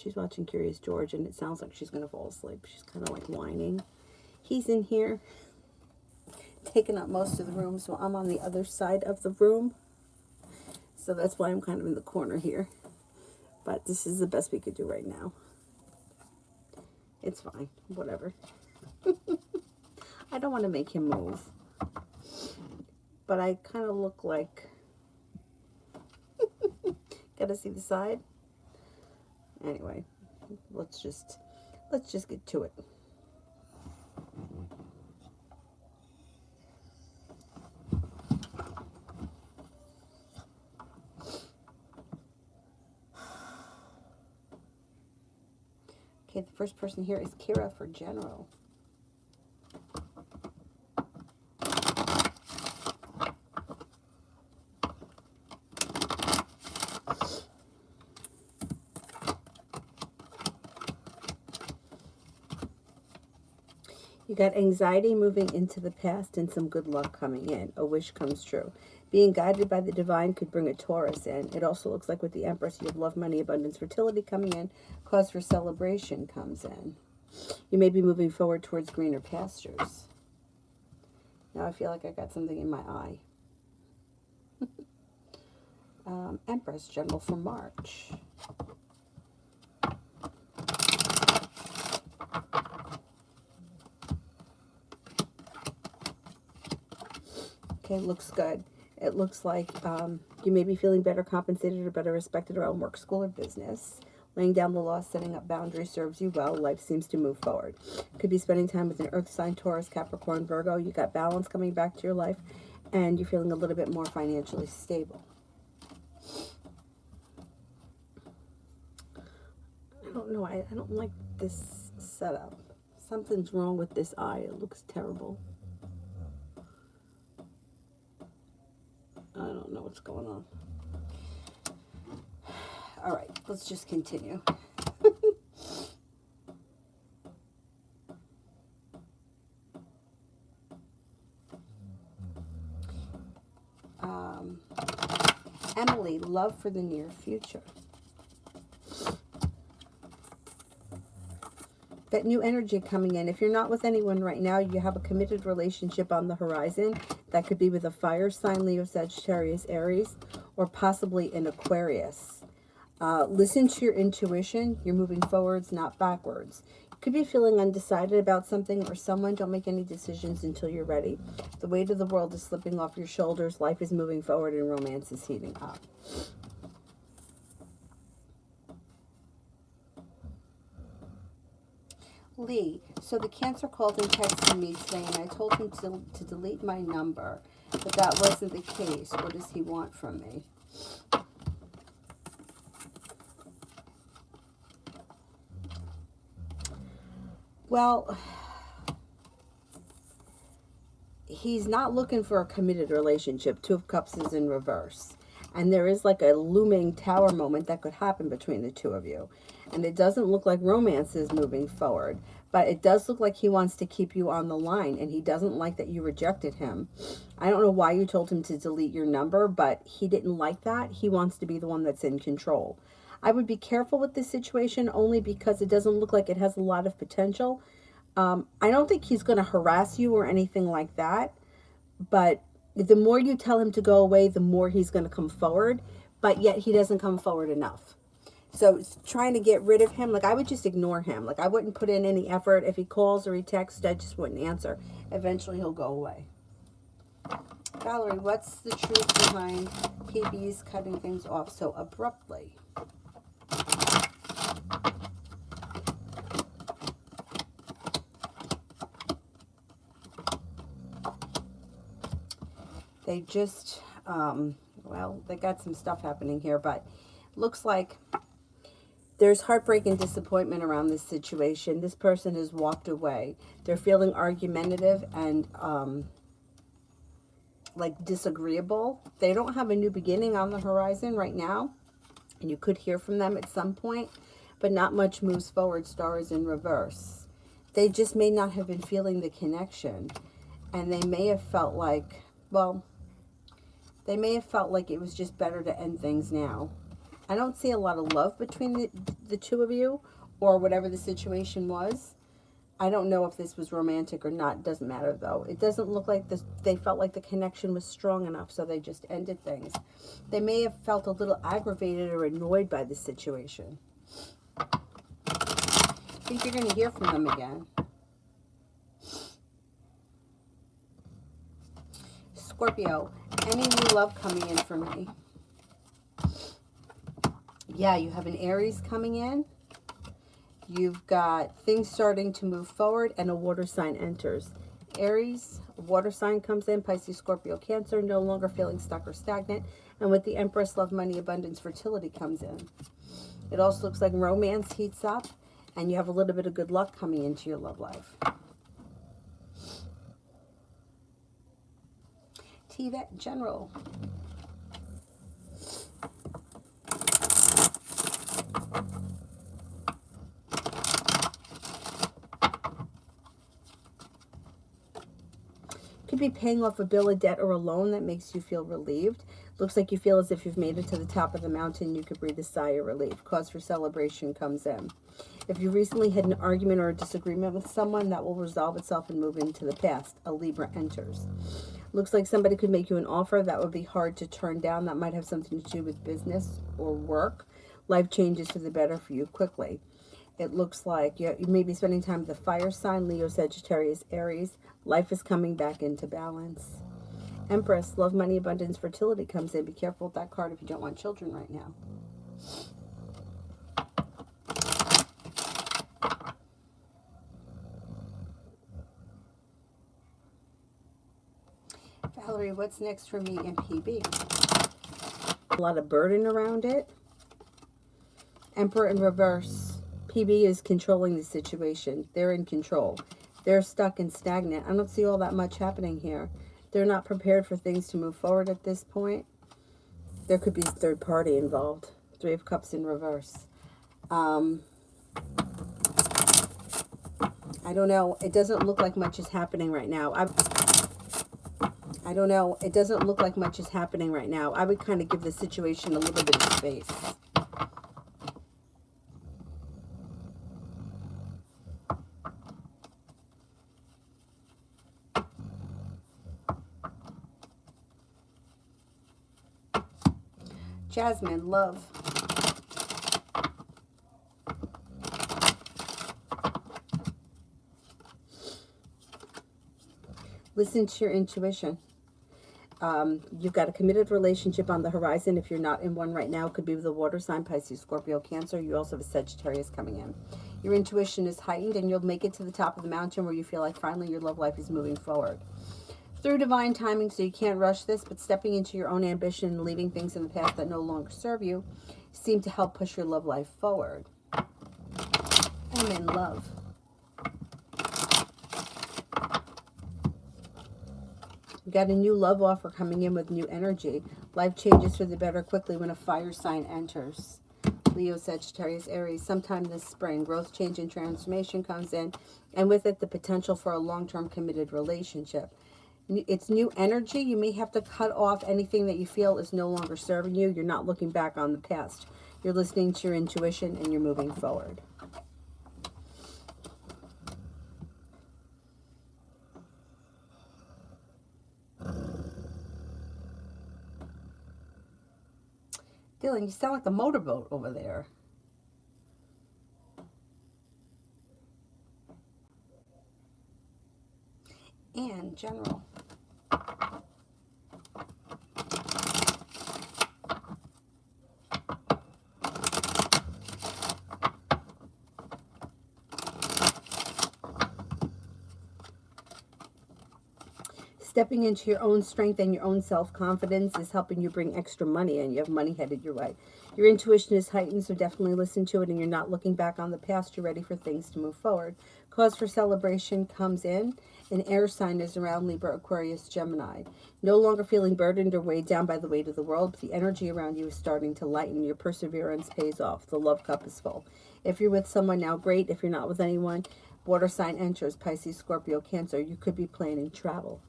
she's watching Curious George, and it sounds like she's going to fall asleep. She's kind of like whining. He's in here, taking up most of the room, so I'm on the other side of the room. So that's why I'm kind of in the corner here. But this is the best we could do right now. It's fine. Whatever. I don't want to make him move. But I kind of look like... Gotta see the side? Anyway, let's just get to it. Okay, the first person here is Kira for general. You got anxiety moving into the past and some good luck coming in. A wish comes true. Being guided by the divine could bring a Taurus in. It also looks like with the Empress, you have love, money, abundance, fertility coming in. Cause for celebration comes in. You may be moving forward towards greener pastures. Now I feel like I got something in my eye. Empress, general for March. Okay, looks good. It looks like you may be feeling better compensated or better respected around work, school, or business. Laying down the law, setting up boundaries serves you well. Life seems to move forward. Could be spending time with an earth sign, Taurus, Capricorn, Virgo. You got balance coming back to your life, and you're feeling a little bit more financially stable. I don't know. I don't like this setup. Something's wrong with this eye. It looks terrible. I don't know what's going on. All right, let's just continue. Emily, love for the near future. That new energy coming in. If you're not with anyone right now, you have a committed relationship on the horizon. That could be with a fire sign, Leo, Sagittarius, Aries, or possibly an Aquarius. Listen to your intuition. You're moving forwards, not backwards. You could be feeling undecided about something or someone. Don't make any decisions until you're ready. The weight of the world is slipping off your shoulders. Life is moving forward and romance is heating up. Lee, so the Cancer called and texted me today, and I told him to delete my number, but that wasn't the case. What does he want from me? Well, he's not looking for a committed relationship. Two of Cups is in reverse. And there is like a looming tower moment that could happen between the two of you. And it doesn't look like romance is moving forward. But it does look like he wants to keep you on the line. And he doesn't like that you rejected him. I don't know why you told him to delete your number, but he didn't like that. He wants to be the one that's in control. I would be careful with this situation only because it doesn't look like it has a lot of potential. I don't think he's going to harass you or anything like that. But the more you tell him to go away, the more he's going to come forward. But yet he doesn't come forward enough. So trying to get rid of him, like I would just ignore him. Like I wouldn't put in any effort. If he calls or he texts, I just wouldn't answer. Eventually he'll go away. Valerie, what's the truth behind PB's cutting things off so abruptly? They just, well, they got some stuff happening here, but looks like there's heartbreak and disappointment around this situation. This person has walked away. They're feeling argumentative and like disagreeable. They don't have a new beginning on the horizon right now, and you could hear from them at some point, but not much moves forward. Star is in reverse. They just may not have been feeling the connection, and they may have felt like, well, they may have felt like it was just better to end things now. I don't see a lot of love between the two of you, or whatever the situation was. I don't know if this was romantic or not. It doesn't matter, though. It doesn't look like this. They felt like the connection was strong enough, so they just ended things. They may have felt a little aggravated or annoyed by the situation. I think you're going to hear from them again. Scorpio, any new love coming in for me? Yeah, you have an Aries coming in. You've got things starting to move forward, and a water sign enters. Aries, a water sign comes in. Pisces, Scorpio, Cancer, no longer feeling stuck or stagnant. And with the Empress, love, money, abundance, fertility comes in. It also looks like romance heats up, and you have a little bit of good luck coming into your love life. TVET General. Could be paying off a bill, a debt, or a loan that makes you feel relieved. Looks like you feel as if you've made it to the top of the mountain. You could breathe a sigh of relief. Cause for celebration comes in. If you recently had an argument or a disagreement with someone, that will resolve itself and move into the past. A Libra enters. Looks like somebody could make you an offer that would be hard to turn down. That might have something to do with business or work. Life changes for the better for you quickly. It looks like you may be spending time with the fire sign, Leo, Sagittarius, Aries. Life is coming back into balance. Empress, love, money, abundance, fertility comes in. Be careful with that card if you don't want children right now. Valerie, what's next for me in PB? A lot of burden around it. Emperor in reverse. PB is controlling the situation. They're in control. They're stuck and stagnant. I don't see all that much happening here. They're not prepared for things to move forward at this point. There could be a third party involved. Three of Cups in reverse. I don't know. It doesn't look like much is happening right now. I don't know. It doesn't look like much is happening right now. I would kind of give the situation a little bit of space. Jasmine, love. Listen to your intuition. You've got a committed relationship on the horizon. If you're not in one right now, it could be with a water sign, Pisces, Scorpio, Cancer. You also have a Sagittarius coming in. Your intuition is heightened, and you'll make it to the top of the mountain where you feel like finally your love life is moving forward. Through divine timing, so you can't rush this, but stepping into your own ambition and leaving things in the past that no longer serve you seem to help push your love life forward. I'm in love. You got a new love offer coming in with new energy. Life changes for the better quickly when a fire sign enters. Leo, Sagittarius, Aries, sometime this spring, growth, change, and transformation comes in, and with it, the potential for a long-term committed relationship. It's new energy. You may have to cut off anything that you feel is no longer serving you. You're not looking back on the past. You're listening to your intuition, and you're moving forward. Dylan, you sound like a motorboat over there. And general. Stepping into your own strength and your own self-confidence is helping you bring extra money, and you have money headed your way. Your intuition is heightened, so definitely listen to it, and you're not looking back on the past. You're ready for things to move forward. Cause for celebration comes in. An air sign is around Libra, Aquarius, Gemini. No longer feeling burdened or weighed down by the weight of the world, but the energy around you is starting to lighten. Your perseverance pays off. The love cup is full. If you're with someone now, great. If you're not with anyone, water sign enters, Pisces, Scorpio, Cancer. You could be planning travel.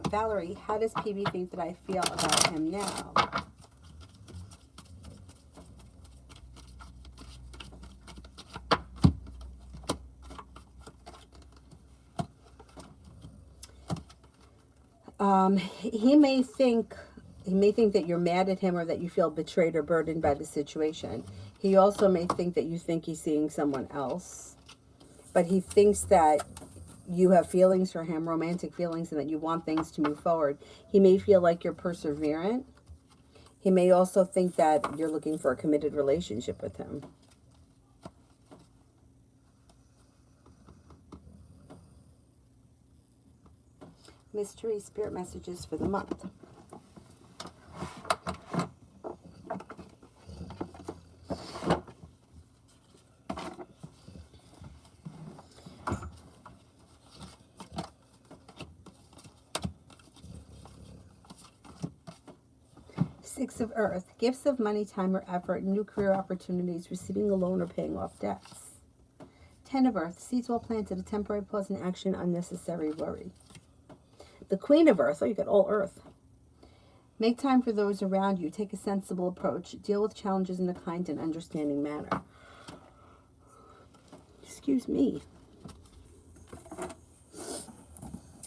Valerie, how does PB think that I feel about him now? He may think that you're mad at him or that you feel betrayed or burdened by the situation. He also may think that you think he's seeing someone else, but he thinks that you have feelings for him, romantic feelings, and that you want things to move forward. He may feel like you're perseverant. He may also think that you're looking for a committed relationship with him. Mystery spirit messages for the month. Six of Earth, gifts of money, time, or effort, new career opportunities, receiving a loan, or paying off debts. 10 of Earth, seeds well planted, a temporary pause in action, unnecessary worry. The Queen of Earth, oh, you got all Earth. Make time for those around you. Take a sensible approach. Deal with challenges in a kind and understanding manner. Excuse me.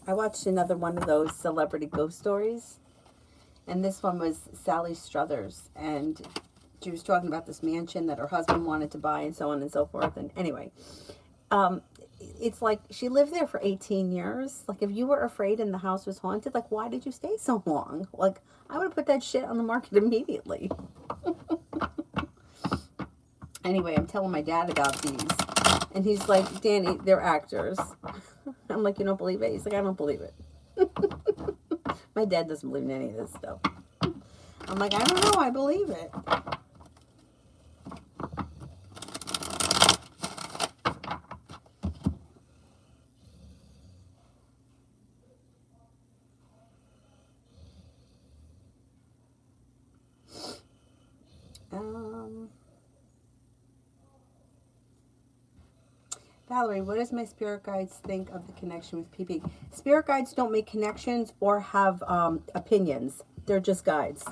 I watched another one of those celebrity ghost stories. And this one was Sally Struthers. And she was talking about this mansion that her husband wanted to buy and so on and so forth. And anyway, it's like she lived there for 18 years. Like, if you were afraid and the house was haunted, like, why did you stay so long? Like, I would have put that shit on the market immediately. Anyway, I'm telling my dad about these. And he's like, Danny, they're actors. I'm like, you don't believe it? He's like, I don't believe it. My dad doesn't believe in any of this stuff. I'm like, I don't know, I believe it. Valerie, what does my spirit guides think of the connection with PB? Spirit guides don't make connections or have opinions. They're just guides.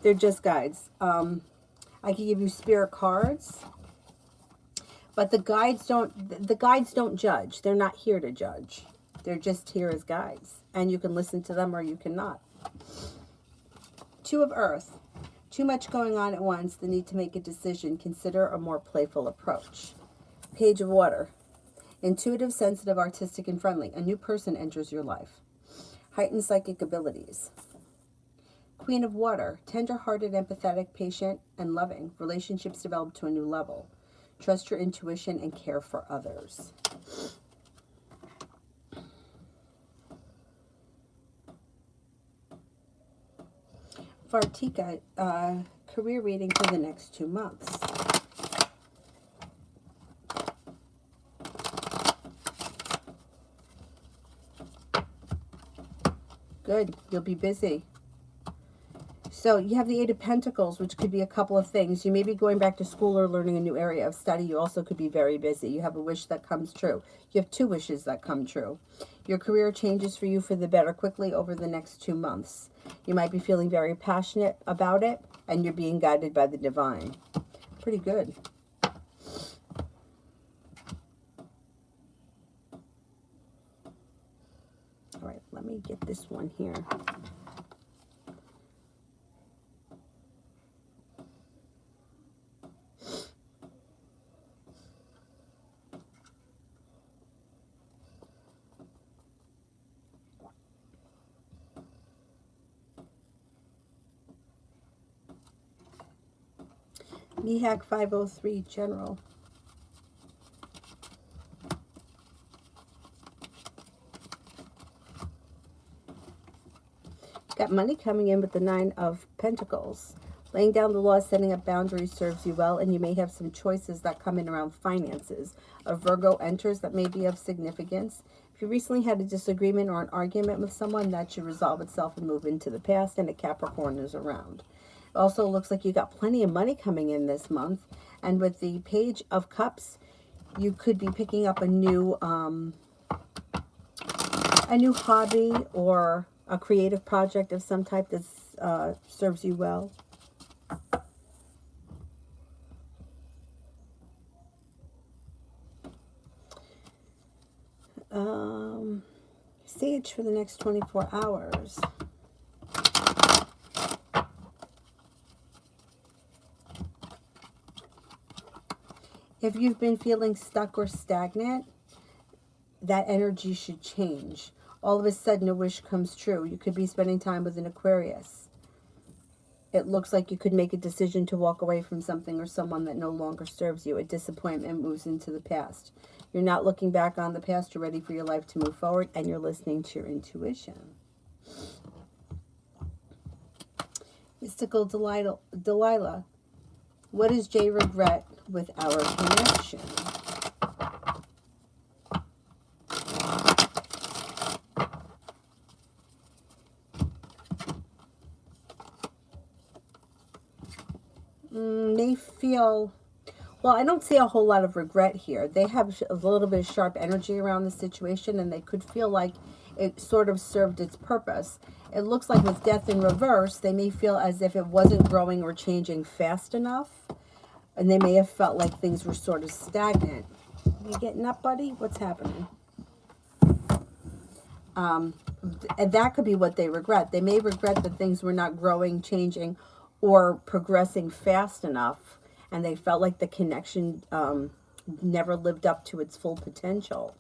They're just guides. I can give you spirit cards, but the guides don't judge. They're not here to judge. They're just here as guides, and you can listen to them or you cannot. 2 of Earth. Too much going on at once. The need to make a decision. Consider a more playful approach. Page of Water. Intuitive, sensitive, artistic, and friendly. A new person enters your life. Heightened psychic abilities. Queen of Water. Tender-hearted, empathetic, patient, and loving. Relationships develop to a new level. Trust your intuition and care for others. Vartika, career reading for the next 2 months. Good. You'll be busy. So you have the 8 of Pentacles, which could be a couple of things. You may be going back to school or learning a new area of study. You also could be very busy. You have a wish that comes true. You have 2 wishes that come true. Your career changes for you for the better quickly over the next 2 months. You might be feeling very passionate about it, and you're being guided by the divine. Pretty good. All right, let me get this one here. Mihak 503 General. Got money coming in with the 9 of Pentacles. Laying down the law, setting up boundaries serves you well, and you may have some choices that come in around finances. A Virgo enters that may be of significance. If you recently had a disagreement or an argument with someone, that should resolve itself and move into the past, and a Capricorn is around. Also looks like you got plenty of money coming in this month. And with the Page of Cups, you could be picking up a new hobby or A creative project of some type that serves you well. Sage for the next 24 hours. If you've been feeling stuck or stagnant, that energy should change. All of a sudden, a wish comes true. You could be spending time with an Aquarius. It looks like you could make a decision to walk away from something or someone that no longer serves you. A disappointment moves into the past. You're not looking back on the past. You're ready for your life to move forward, and you're listening to your intuition. Mystical Delilah. What does Jay regret with our connection? They feel, well, I don't see a whole lot of regret here. They have a little bit of sharp energy around the situation, and they could feel like it sort of served its purpose. It looks like with death in reverse, they may feel as if it wasn't growing or changing fast enough, and they may have felt like things were sort of stagnant. You getting up, buddy? What's happening? And that could be what they regret. They may regret that things were not growing, changing, or progressing fast enough, and they felt like the connection never lived up to its full potential.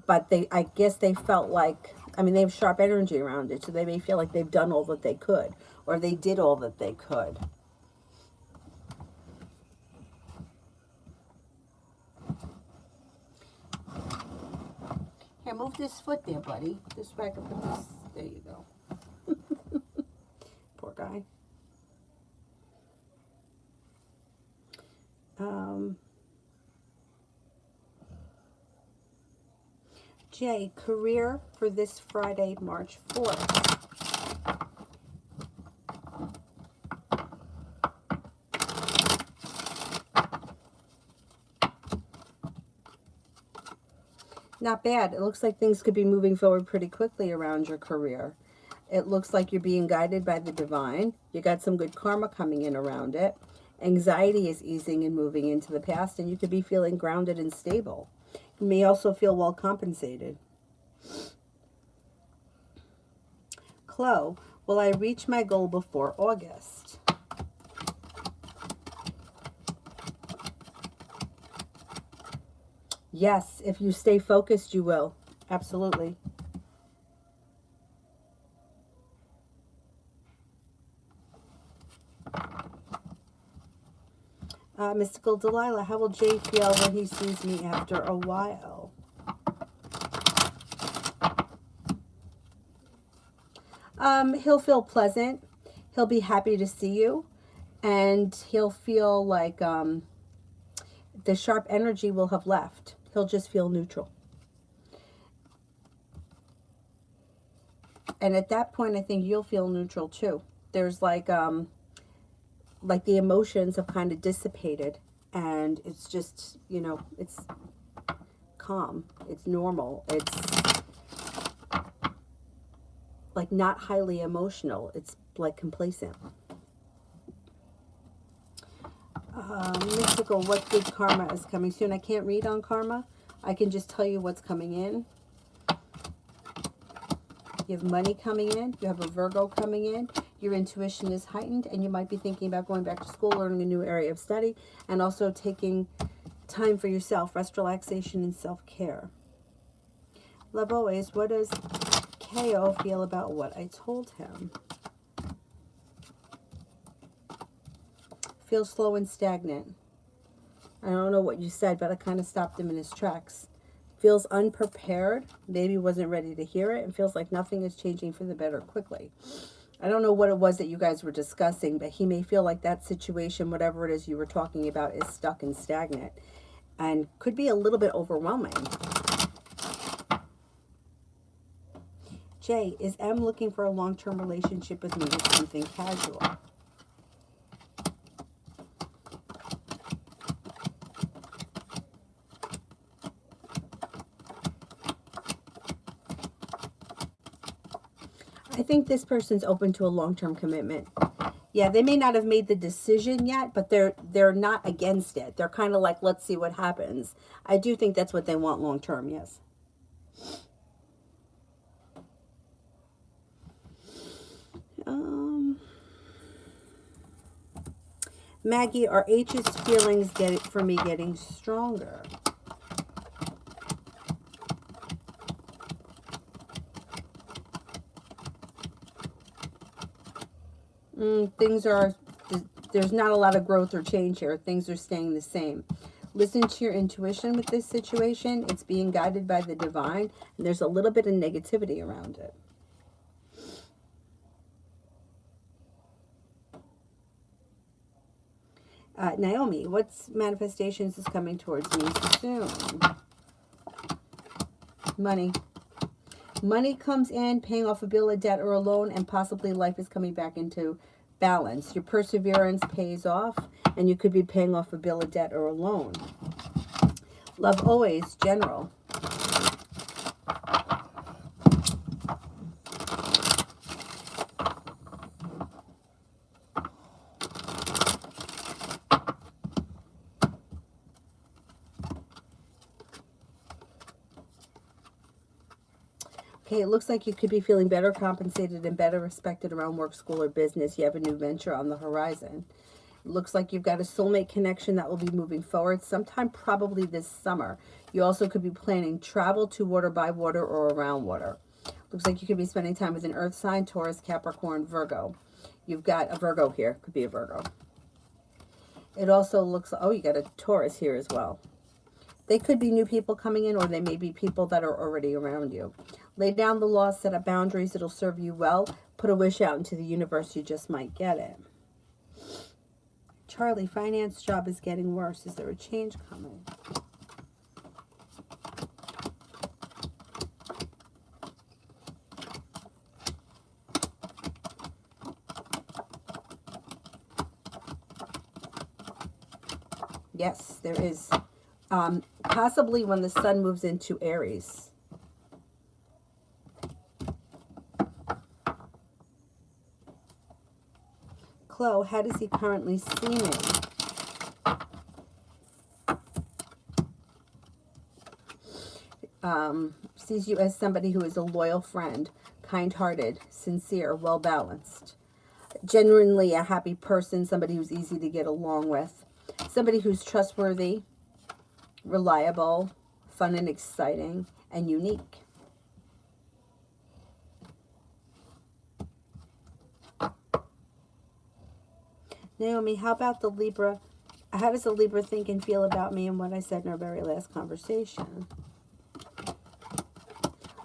But I guess they felt like, I mean, they have sharp energy around it, so they may feel like they've done all that they could, or they did all that they could. Here, move this foot there, buddy. This way I can put this. There you go. Poor guy. Jay, career for this Friday, March 4th. Not bad. It looks like things could be moving forward pretty quickly around your career. It looks like you're being guided by the divine. You got some good karma coming in around it. Anxiety is easing and moving into the past, and you could be feeling grounded and stable. You may also feel well compensated. Chloe, will I reach my goal before August? Yes, if you stay focused, you will. Absolutely. Mystical Delilah, how will Jay feel when he sees me after a while? He'll feel pleasant. He'll be happy to see you. And he'll feel like the sharp energy will have left. He'll just feel neutral. And at that point, I think you'll feel neutral too. There's like the emotions have kind of dissipated, and it's just, you know, it's calm, it's normal, it's like not highly emotional, it's like complacent. Mystical, what good karma is coming soon? I can't read on karma. I can just tell you what's coming in. You have money coming in. You have a Virgo coming in. Your intuition is heightened, and you might be thinking about going back to school, learning a new area of study, and also taking time for yourself, rest, relaxation, and self-care. Love always. What does KO feel about what I told him? Feels slow and stagnant. I don't know what you said, but I kind of stopped him in his tracks. Feels unprepared, maybe wasn't ready to hear it, and feels like nothing is changing for the better quickly. I don't know what it was that you guys were discussing, but he may feel like that situation, whatever it is you were talking about, is stuck and stagnant and could be a little bit overwhelming. Jay, is M looking for a long-term relationship with me or something casual? I think this person's open to a long-term commitment. Yeah, they may not have made the decision yet, but they're not against it. They're kind of like, let's see what happens. I do think that's what they want long-term, yes. Maggie, are H's feelings for me getting stronger? Things are, there's not a lot of growth or change here. Things are staying the same. Listen to your intuition with this situation. It's being guided by the divine, and there's a little bit of negativity around it. Naomi, what's manifestations is coming towards me soon? Money. Money comes in, paying off a bill, a debt, or a loan, and possibly life is coming back into balance. Your perseverance pays off, and you could be paying off a bill, a debt, or a loan. Love always, general. Okay, it looks like you could be feeling better compensated and better respected around work, school, or business. You have a new venture on the horizon. It looks like you've got a soulmate connection that will be moving forward sometime probably this summer. You also could be planning travel to water, by water, or around water. Looks like you could be spending time with an earth sign, Taurus, Capricorn, Virgo. You've got a Virgo here. Could be a Virgo. It also looks, oh, you got a Taurus here as well. They could be new people coming in, or they may be people that are already around you. Lay down the law, set up boundaries. It'll serve you well. Put a wish out into the universe. You just might get it. Charlie, finance job is getting worse. Is there a change coming? Yes, there is. Possibly when the sun moves into Aries. Chloe, how does he currently see me? Sees you as somebody who is a loyal friend, kind-hearted, sincere, well-balanced. Genuinely a happy person, somebody who's easy to get along with. Somebody who's trustworthy, reliable, fun and exciting, and unique. Naomi, how about the Libra? How does the Libra think and feel about me and what I said in our very last conversation?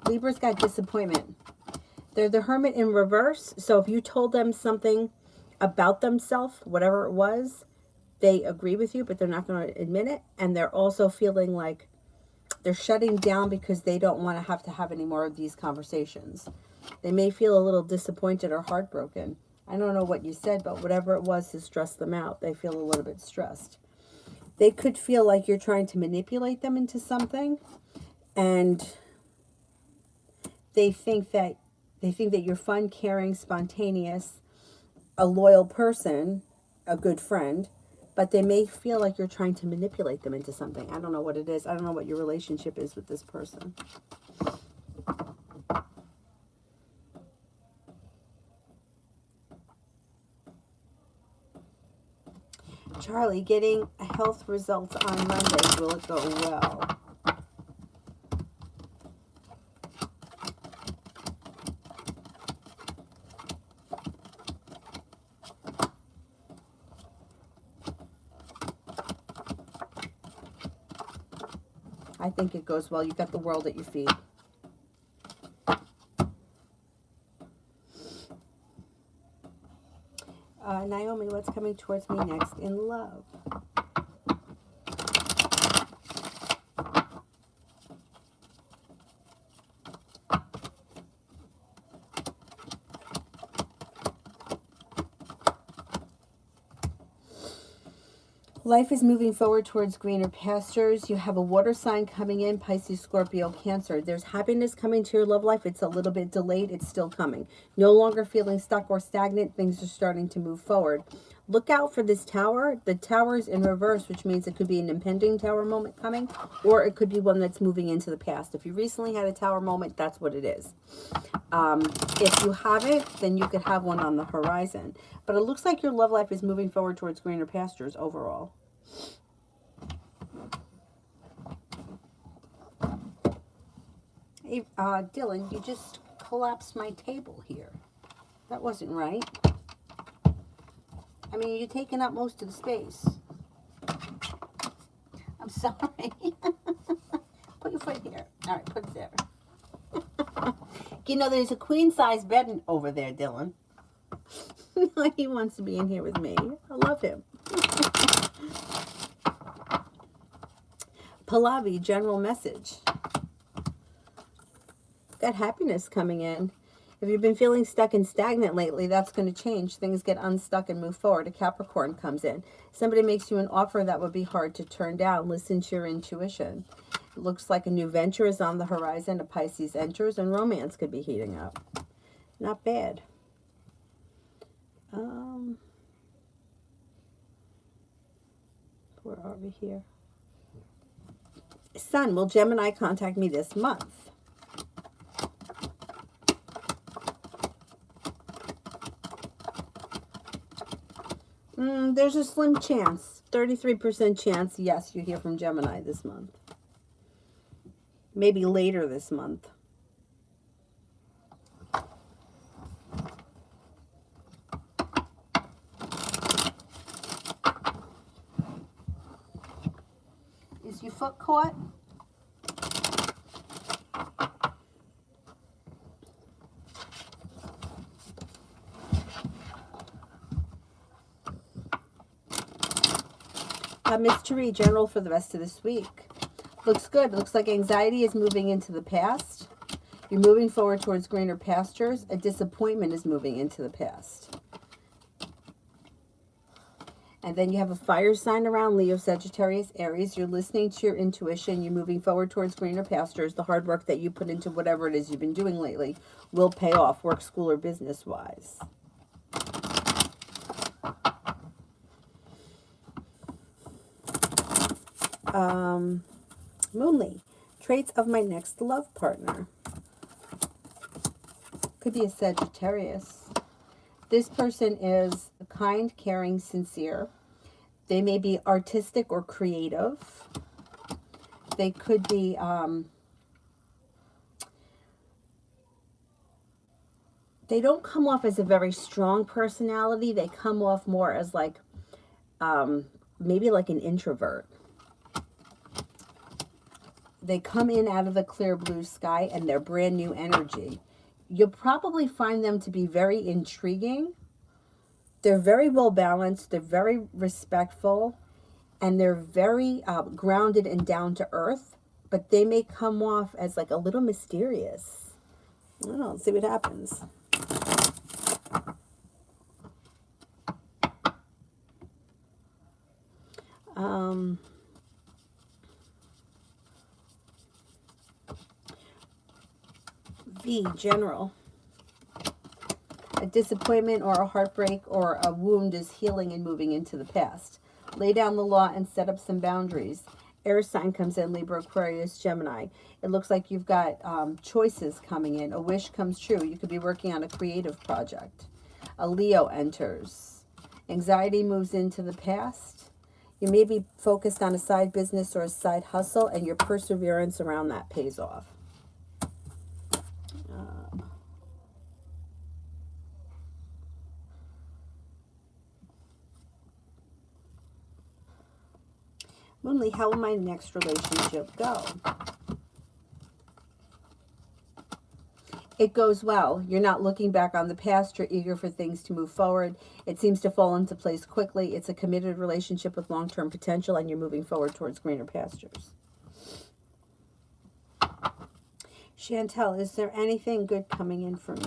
Libra's got disappointment. They're the Hermit in reverse. So if you told them something about themselves, whatever it was, they agree with you, but they're not going to admit it. And they're also feeling like they're shutting down because they don't want to have any more of these conversations. They may feel a little disappointed or heartbroken. I don't know what you said, but whatever it was has stressed them out. They feel a little bit stressed. They could feel like you're trying to manipulate them into something, and they think that you're fun, caring, spontaneous, a loyal person, a good friend, but they may feel like you're trying to manipulate them into something. I don't know what it is. I don't know what your relationship is with this person. Charlie, getting health results on Monday. Will it go well? I think it goes well. You've got the world at your feet. Naomi, what's coming towards me next in love? Life is moving forward towards greener pastures. You have a water sign coming in, Pisces, Scorpio, Cancer. There's happiness coming to your love life. It's a little bit delayed. It's still coming. No longer feeling stuck or stagnant. Things are starting to move forward. Look out for this tower. The tower's in reverse, which means it could be an impending tower moment coming, or it could be one that's moving into the past. If you recently had a tower moment, that's what it is. If you haven't, then you could have one on the horizon. But it looks like your love life is moving forward towards greener pastures overall. Hey, Dylan, you just collapsed my table here. That wasn't right. I mean, you're taking up most of the space. I'm sorry. Put your foot here. All right, put it there. You know, there's a queen-size bed over there, Dylan. He wants to be in here with me. I love him. Pallavi, general message. Got happiness coming in. If you've been feeling stuck and stagnant lately, that's going to change. Things get unstuck and move forward. A Capricorn comes in. Somebody makes you an offer that would be hard to turn down. Listen to your intuition. It looks like a new venture is on the horizon. A Pisces enters, and romance could be heating up. Not bad. Where are we here? Sun, will Gemini contact me this month? There's a slim chance, 33% chance, yes, you hear from Gemini this month. Maybe later this month. Is your foot caught? Mystery general for the rest of this week. Looks good. Looks like anxiety is moving into the past. You're moving forward towards greener pastures. A disappointment is moving into the past. And then you have a fire sign around Leo, Sagittarius, Aries. You're listening to your intuition. You're moving forward towards greener pastures. The hard work that you put into whatever it is you've been doing lately will pay off, work, school, or business-wise. Moonly, traits of my next love partner. Could be a Sagittarius. This person is kind, caring, sincere. They may be artistic or creative. They could be they don't come off as a very strong personality. They come off more as like maybe like an introvert. They come in out of the clear blue sky and they're brand new energy. You'll probably find them to be very intriguing. They're very well balanced. They're very respectful. And they're very grounded and down to earth. But they may come off as like a little mysterious. I don't know. Let's see what happens. General. A disappointment or a heartbreak or a wound is healing and moving into the past. Lay down the law and set up some boundaries. Air sign comes in, Libra, Aquarius, Gemini. It looks like you've got choices coming in. A wish comes true. You could be working on a creative project. A Leo enters. Anxiety moves into the past. You may be focused on a side business or a side hustle, and your perseverance around that pays off. Moonly, how will my next relationship go? It goes well. You're not looking back on the past. You're eager for things to move forward. It seems to fall into place quickly. It's a committed relationship with long-term potential, and you're moving forward towards greener pastures. Chantel, is there anything good coming in for me?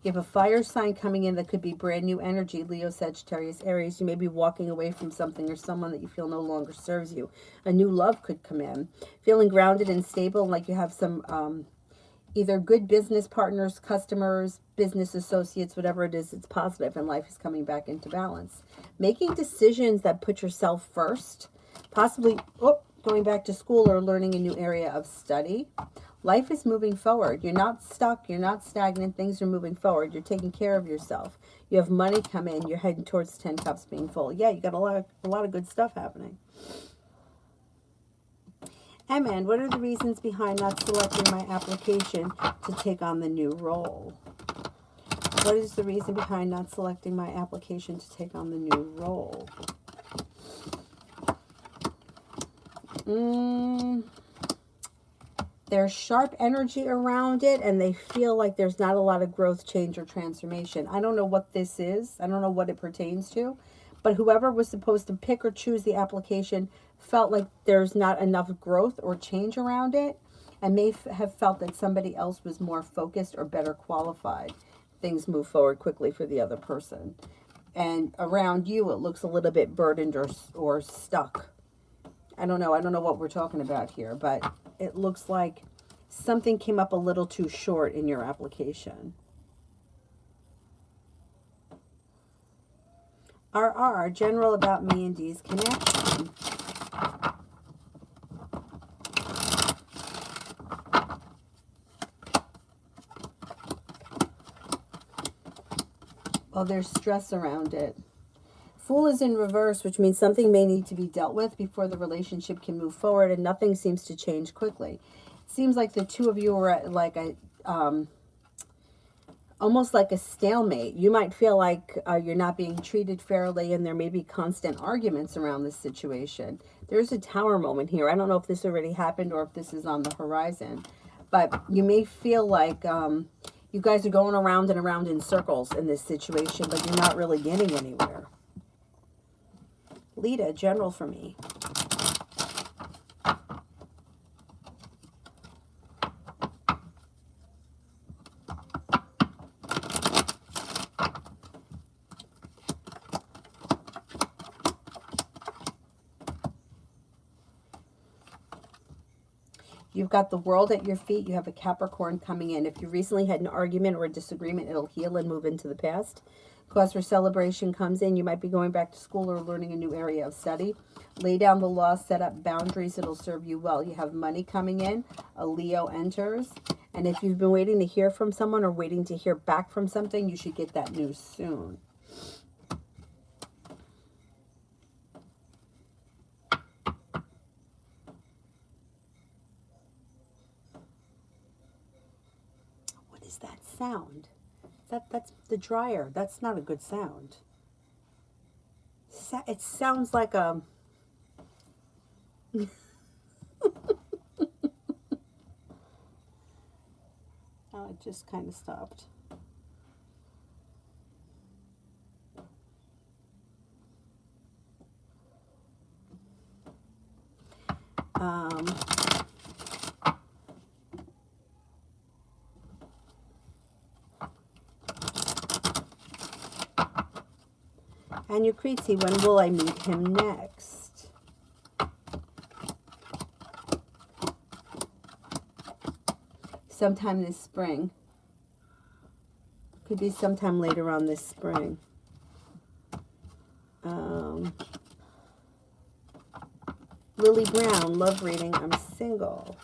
You have a fire sign coming in that could be brand new energy, Leo, Sagittarius, Aries. You may be walking away from something or someone that you feel no longer serves you. A new love could come in. Feeling grounded and stable, like you have some either good business partners, customers, business associates, whatever it is, it's positive and life is coming back into balance. Making decisions that put yourself first, possibly going back to school or learning a new area of study. Life is moving forward. You're not stuck. You're not stagnant. Things are moving forward. You're taking care of yourself. You have money come in. You're heading towards 10 cups being full. Yeah, you got a lot of good stuff happening. And what are the reasons behind not selecting my application to take on the new role? What is the reason behind not selecting my application to take on the new role? There's sharp energy around it, and they feel like there's not a lot of growth, change, or transformation. I don't know what this is. I don't know what it pertains to. But whoever was supposed to pick or choose the application felt like there's not enough growth or change around it, and may have felt that somebody else was more focused or better qualified. Things move forward quickly for the other person. And around you, it looks a little bit burdened or stuck. I don't know what we're talking about here, but it looks like something came up a little too short in your application. RR, general about me and D's connection. Well, there's stress around it. Fool is in reverse, which means something may need to be dealt with before the relationship can move forward, and nothing seems to change quickly. It seems like the two of you are at like a almost like a stalemate. You might feel like you're not being treated fairly, and there may be constant arguments around this situation. There's a tower moment here. I don't know if this already happened or if this is on the horizon, but you may feel like you guys are going around and around in circles in this situation, but you're not really getting anywhere. Lita, general for me. You've got the world at your feet. You have a Capricorn coming in. If you recently had an argument or a disagreement, it'll heal and move into the past. Cause for celebration comes in. You might be going back to school or learning a new area of study. Lay down the law, set up boundaries. It'll serve you well. You have money coming in. A Leo enters. And if you've been waiting to hear from someone or waiting to hear back from something, you should get that news soon. What is that sound? That's the dryer. That's not a good sound. It sounds like a... Oh, it just kind of stopped. And Lucrezi, when will I meet him next? Sometime this spring. Could be sometime later on this spring. Lily Brown, love reading. I'm single.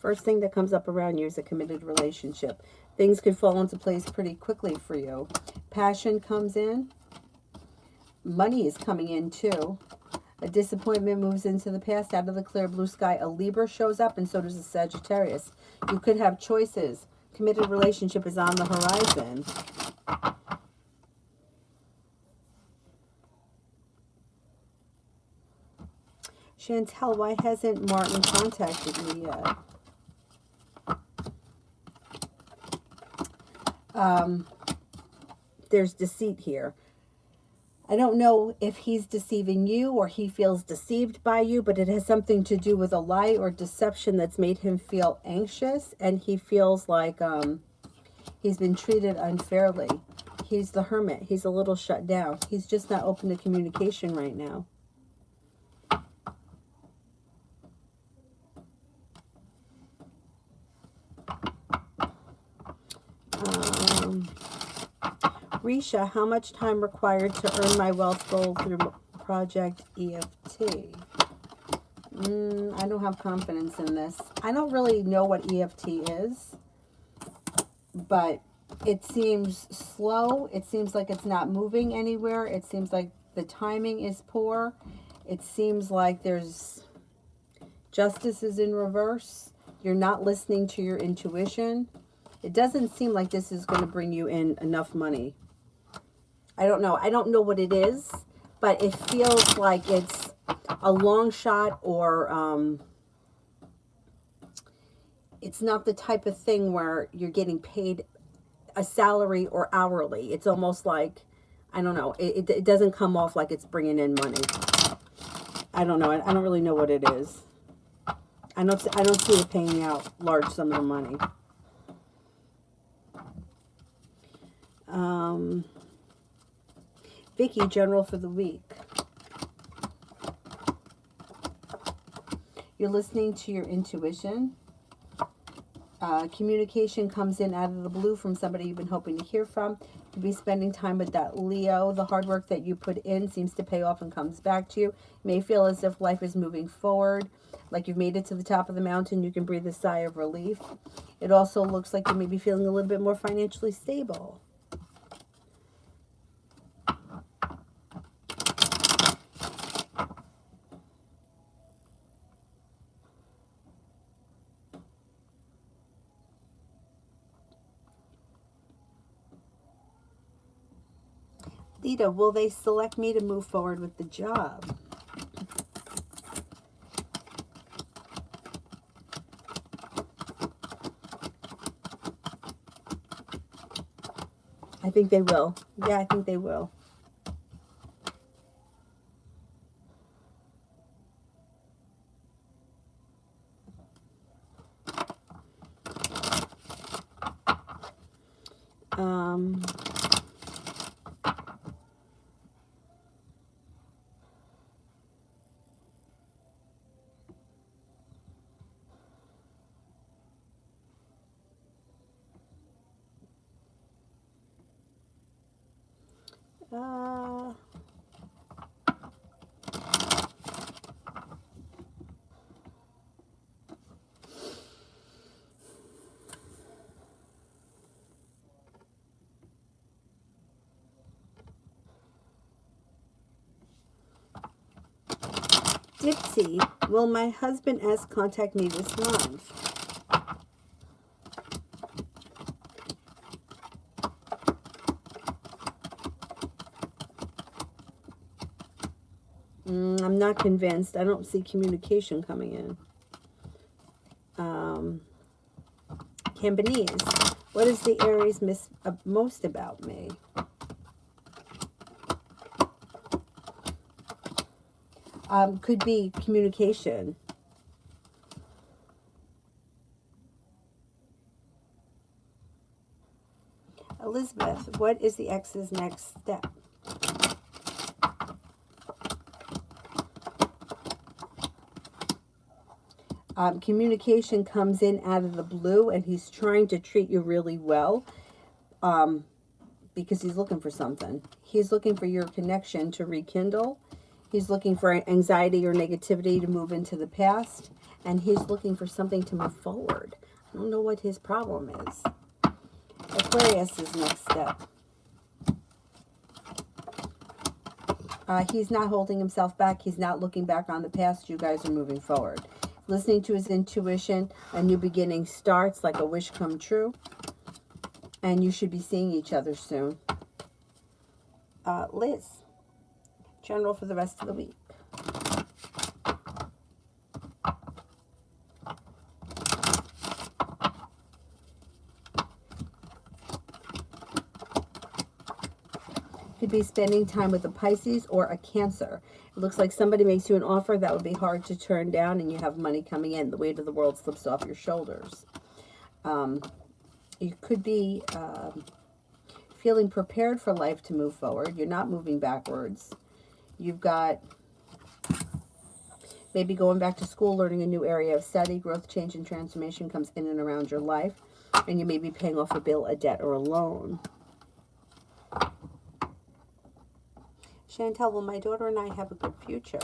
First thing that comes up around you is a committed relationship. Things could fall into place pretty quickly for you. Passion comes in. Money is coming in too. A disappointment moves into the past. Out of the clear blue sky, a Libra shows up, and so does a Sagittarius. You could have choices. Committed relationship is on the horizon. Chantel, why hasn't Martin contacted me yet? There's deceit here. I don't know if he's deceiving you or he feels deceived by you, but it has something to do with a lie or deception that's made him feel anxious, and he feels like He's been treated unfairly. He's the Hermit. He's a little shut down. He's just not open to communication right now. Risha, how much time required to earn my wealth goal through Project EFT? I don't have confidence in this. I don't really know what EFT is, but it seems slow. It seems like it's not moving anywhere. It seems like the timing is poor. It seems like there's justice is in reverse. You're not listening to your intuition. It doesn't seem like this is going to bring you in enough money. I don't know. I don't know what it is, but it feels like it's a long shot, or it's not the type of thing where you're getting paid a salary or hourly. It's almost like, I don't know. It doesn't come off like it's bringing in money. I don't know. I don't really know what it is. I don't see it paying out large sum of money. Vicky, general for the week. You're listening to your intuition. Communication comes in out of the blue from somebody you've been hoping to hear from. You could be spending time with that Leo. The hard work that you put in seems to pay off and comes back to you. You may feel as if life is moving forward, like you've made it to the top of the mountain. You can breathe a sigh of relief. It also looks like you may be feeling a little bit more financially stable. Lita, will they select me to move forward with the job? I think they will. Yeah, I think they will. Dipsy, will my husband S contact me this month? I'm not convinced. I don't see communication coming in. Campanese, what does the Aries miss most about me? Could be communication. Elizabeth, what is the ex's next step? Communication comes in out of the blue, and he's trying to treat you really well because he's looking for something. He's looking for your connection to rekindle. He's looking for anxiety or negativity to move into the past, and he's looking for something to move forward. I don't know what his problem is. Aquarius is next step. He's not holding himself back. He's not looking back on the past. You guys are moving forward. Listening to his intuition, a new beginning starts, like a wish come true. And you should be seeing each other soon. Liz, general for the rest of the week. Could be spending time with a Pisces or a Cancer. It looks like somebody makes you an offer that would be hard to turn down, and you have money coming in. The weight of the world slips off your shoulders. You could be feeling prepared for life to move forward. You're not moving backwards. You've got maybe going back to school, learning a new area of study. Growth, change, and transformation comes in and around your life. And you may be paying off a bill, a debt, or a loan. Chantel, will my daughter and I have a good future?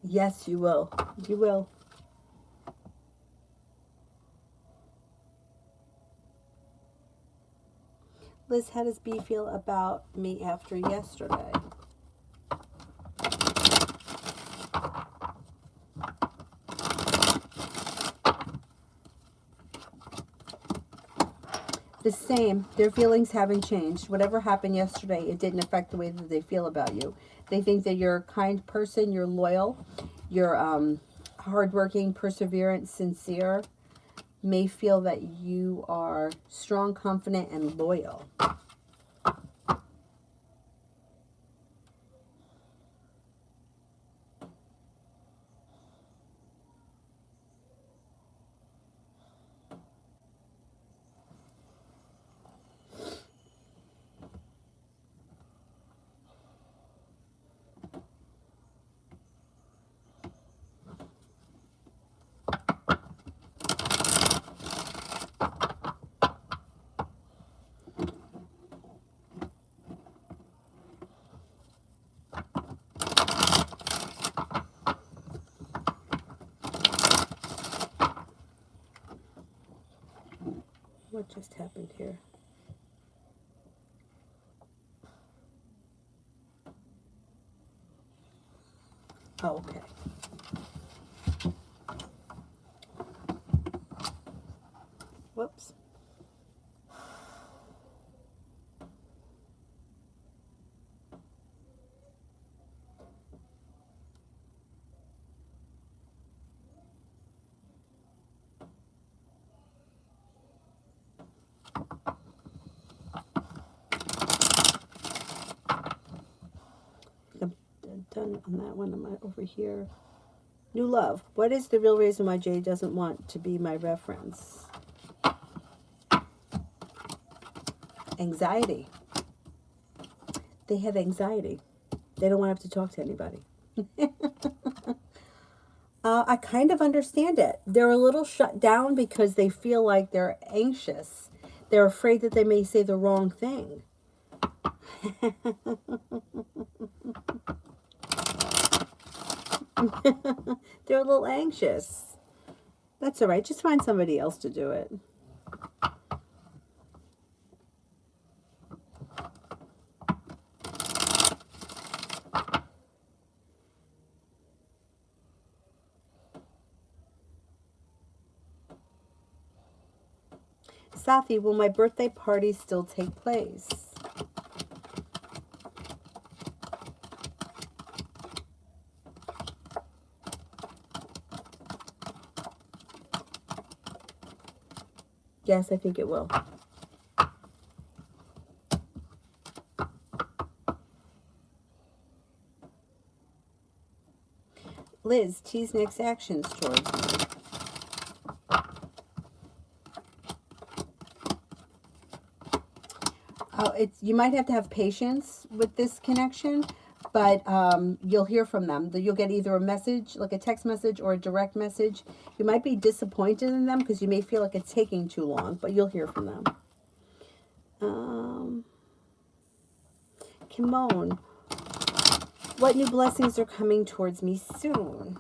Yes, you will. You will. Liz, how does B feel about me after yesterday? The same. Their feelings haven't changed. Whatever happened yesterday, it didn't affect the way that they feel about you. They think that you're a kind person, you're loyal, you're hardworking, perseverant, sincere. May feel that you are strong, confident, and loyal. What just happened here? Oh, okay. Whoops. I'm done on that one. I'm over here. New love. What is the real reason why Jay doesn't want to be my reference? Anxiety. They have anxiety. They don't want to have to talk to anybody. I kind of understand it. They're a little shut down because they feel like they're anxious. They're afraid that they may say the wrong thing. They're a little anxious. That's all right. Just find somebody else to do it. Safi, will my birthday party still take place? Yes, I think it will. Liz, T's next actions towards me. You might have to have patience with this connection, but you'll hear from them. You'll get either a message, like a text message, or a direct message. You might be disappointed in them because you may feel like it's taking too long, but you'll hear from them. Kimon, what new blessings are coming towards me soon?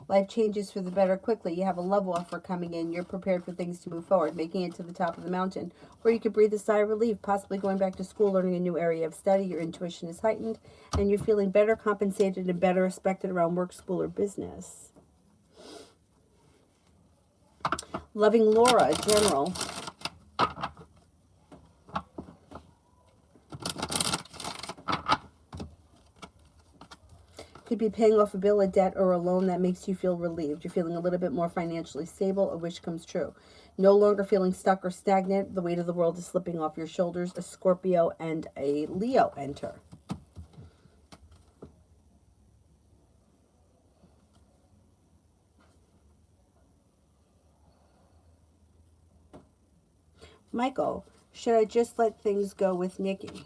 Life changes for the better quickly. You have a love offer coming in. You're prepared for things to move forward, making it to the top of the mountain. Or you could breathe a sigh of relief, possibly going back to school, learning a new area of study. Your intuition is heightened, and you're feeling better compensated and better respected around work, school, or business. Loving Laura, General. Could be paying off a bill, a debt, or a loan that makes you feel relieved. You're feeling a little bit more financially stable. A wish comes true. No longer feeling stuck or stagnant. The weight of the world is slipping off your shoulders. A Scorpio and a Leo enter. Michael, should I just let things go with Nikki?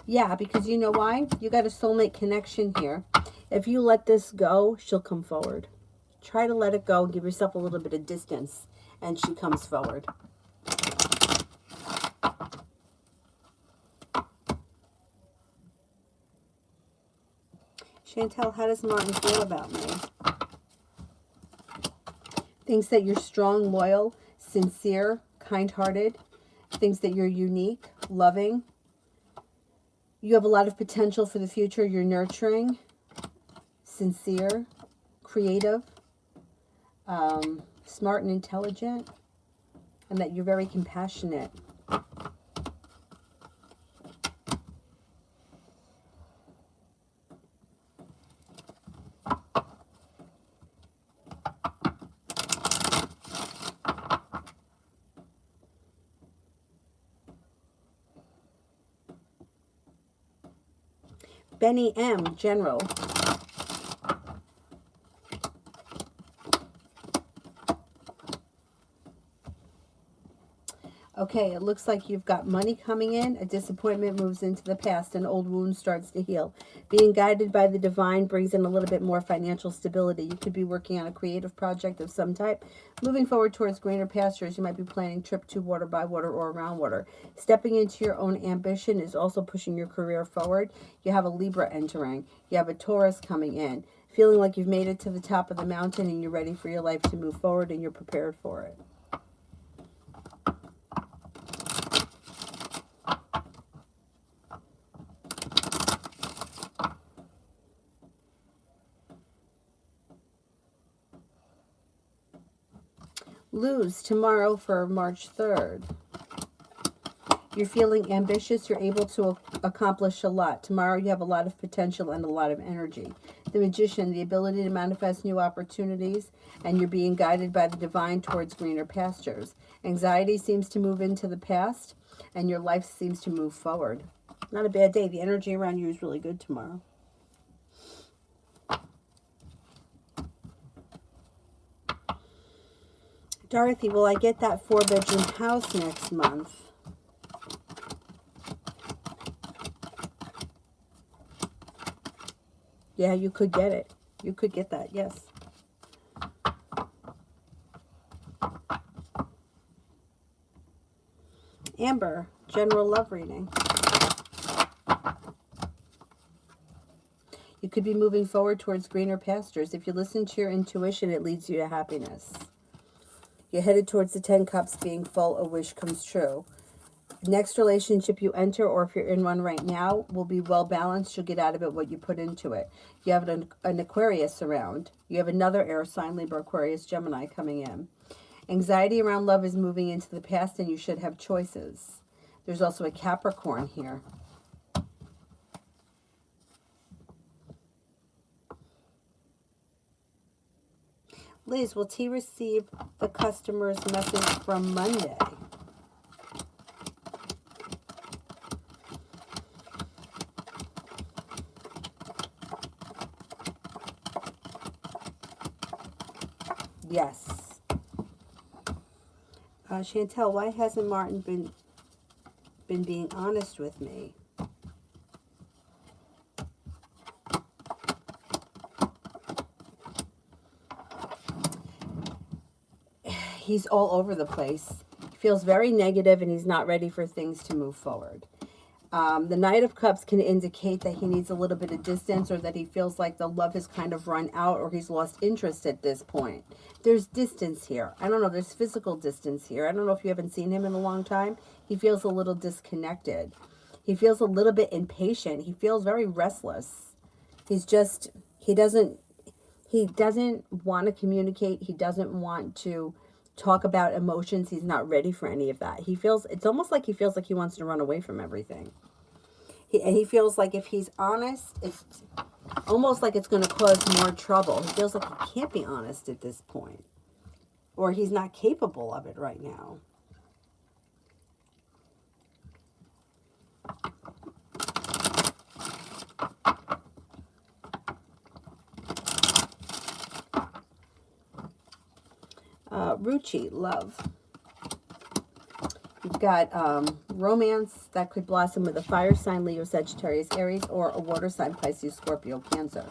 Yeah, because you know why? You got a soulmate connection here. If you let this go, she'll come forward. Try to let it go. Give yourself a little bit of distance, and she comes forward. Chantel, how does Martin feel about me? Thinks that you're strong, loyal, sincere, kind-hearted. Thinks that you're unique, loving. You have a lot of potential for the future. You're nurturing, sincere, creative, smart and intelligent, and that you're very compassionate. Benny M., General. Okay, it looks like you've got money coming in. A disappointment moves into the past. An old wound starts to heal. Being guided by the divine brings in a little bit more financial stability. You could be working on a creative project of some type. Moving forward towards greener pastures, you might be planning a trip to water, by water, or around water. Stepping into your own ambition is also pushing your career forward. You have a Libra entering. You have a Taurus coming in. Feeling like you've made it to the top of the mountain and you're ready for your life to move forward and you're prepared for it. Lose tomorrow for March 3rd. You're feeling ambitious. You're able to accomplish a lot. Tomorrow you have a lot of potential and a lot of energy. The Magician, the ability to manifest new opportunities, and you're being guided by the divine towards greener pastures. Anxiety seems to move into the past, and your life seems to move forward. Not a bad day. The energy around you is really good tomorrow. Dorothy, will I get that 4-bedroom house next month? Yeah, you could get it. You could get that, yes. Amber, general love reading. You could be moving forward towards greener pastures. If you listen to your intuition, it leads you to happiness. You're headed towards the 10 cups being full. A wish comes true. Next relationship you enter, or if you're in one right now, will be well balanced. You'll get out of it what you put into it. You have an Aquarius around. You have another air sign, Libra, Aquarius, Gemini coming in. Anxiety around love is moving into the past, and you should have choices. There's also a Capricorn here. Liz, will T receive the customer's message from Monday? Yes. Chantel, why hasn't Martin been being honest with me? He's all over the place. He feels very negative and he's not ready for things to move forward. The Knight of Cups can indicate that he needs a little bit of distance, or that he feels like the love has kind of run out, or he's lost interest at this point. There's distance here. I don't know. There's physical distance here. I don't know if you haven't seen him in a long time. He feels a little disconnected. He feels a little bit impatient. He feels very restless. He's just, he doesn't want to communicate. He doesn't want to talk about emotions. He's not ready for any of that. He feels, it's almost like he feels like he wants to run away from everything. And he feels like if he's honest, it's almost like it's going to cause more trouble. He feels like he can't be honest at this point, or he's not capable of it right now. Ruchi, love. You've got romance that could blossom with a fire sign, Leo, Sagittarius, Aries, or a water sign, Pisces, Scorpio, Cancer.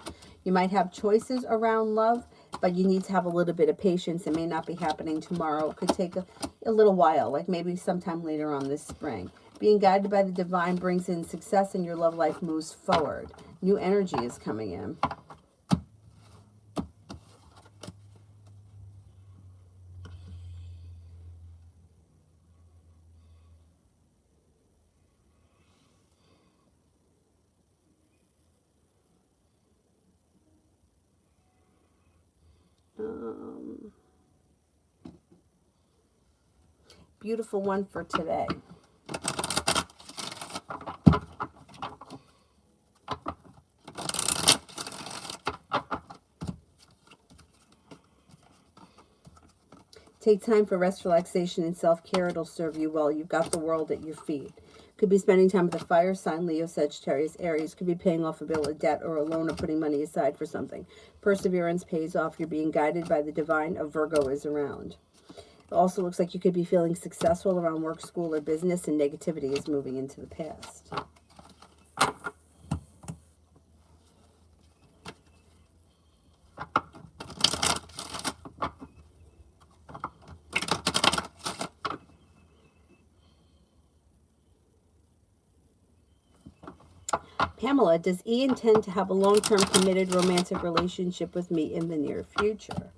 You might have choices around love, but you need to have a little bit of patience. It may not be happening tomorrow. It could take a little while, like maybe sometime later on this spring. Being guided by the divine brings in success, and your love life moves forward. New energy is coming in. Beautiful one for today. Take time for rest, relaxation, and self-care. It'll serve you well. You've got the world at your feet. Could be spending time with a fire sign, Leo, Sagittarius, Aries. Could be paying off a bill, a debt, or a loan, or putting money aside for something. Perseverance pays off. You're being guided by the divine. A Virgo is around. It also looks like you could be feeling successful around work, school, or business, and negativity is moving into the past. Pamela, does E intend to have a long-term committed romantic relationship with me in the near future?